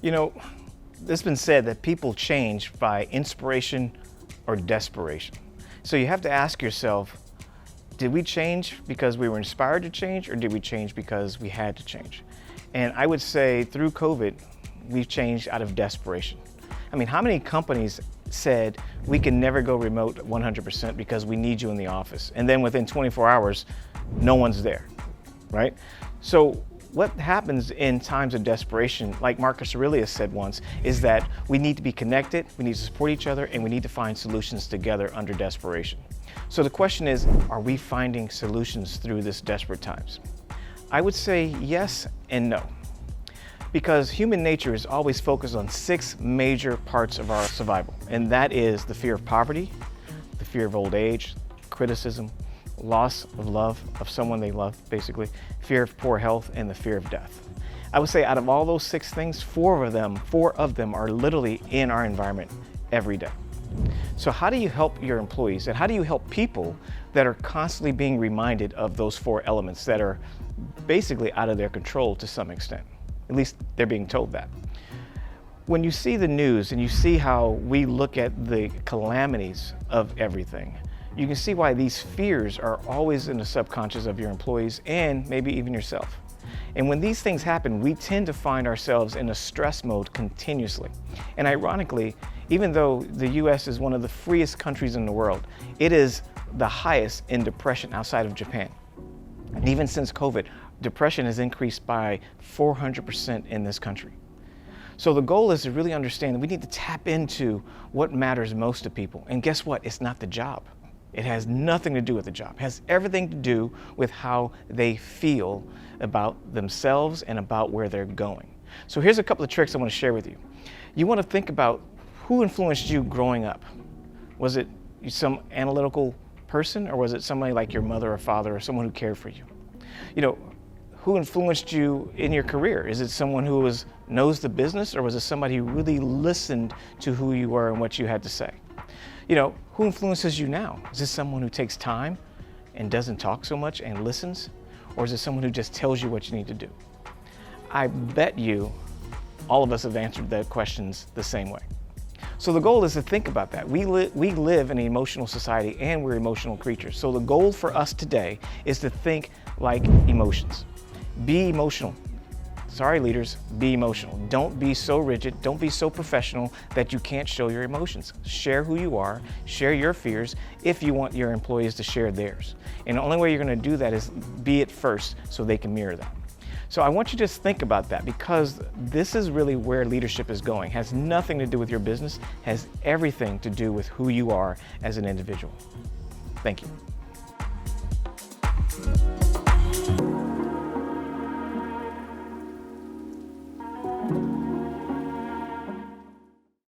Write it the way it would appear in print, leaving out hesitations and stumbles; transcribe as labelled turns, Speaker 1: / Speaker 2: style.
Speaker 1: You know, it's been said that people change by inspiration or desperation. So you have to ask yourself, did we change because we were inspired to change, or did we change because we had to change? And I would say through COVID, we've changed out of desperation. I mean, how many companies said we can never go remote 100% because we need you in the office, and then within 24 hours, no one's there, right? So what happens in times of desperation, like Marcus Aurelius said once, is that we need to be connected, we need to support each other, and we need to find solutions together under desperation. So the question is, are we finding solutions through this desperate times? I would say yes and no. Because human nature is always focused on 6 major parts of our survival, and that is the fear of poverty, the fear of old age, criticism, loss of love of someone they love, basically, fear of poor health, and the fear of death. I would say out of all those 6 things, 4 of them are literally in our environment every day. So how do you help your employees, and how do you help people that are constantly being reminded of those 4 elements that are basically out of their control to some extent? At least they're being told that. When you see the news and you see how we look at the calamities of everything, you can see why these fears are always in the subconscious of your employees and maybe even yourself. And when these things happen, we tend to find ourselves in a stress mode continuously. And ironically, even though the US is one of the freest countries in the world, it is the highest in depression outside of Japan. And even since COVID, depression has increased by 400% in this country. So the goal is to really understand that we need to tap into what matters most to people. And guess what? It's not the job. It has nothing to do with the job. It has everything to do with how they feel about themselves and about where they're going. So here's a couple of tricks I want to share with you. You want to think about who influenced you growing up. Was it some analytical person, or was it somebody like your mother or father or someone who cared for you? You know, who influenced you in your career? Is it someone who knows the business, or was it somebody who really listened to who you were and what you had to say? You know, who influences you now? Is this someone who takes time and doesn't talk so much and listens? Or is it someone who just tells you what you need to do? I bet you all of us have answered the questions the same way. So the goal is to think about that. We live in an emotional society, and we're emotional creatures. So the goal for us today is to think like emotions. Be emotional. Sorry, leaders, be emotional. Don't be so rigid, don't be so professional that you can't show your emotions. Share who you are, share your fears if you want your employees to share theirs. And the only way you're going to do that is be it first so they can mirror that. So I want you to just think about that, because this is really where leadership is going. It has nothing to do with your business, has everything to do with who you are as an individual. Thank you.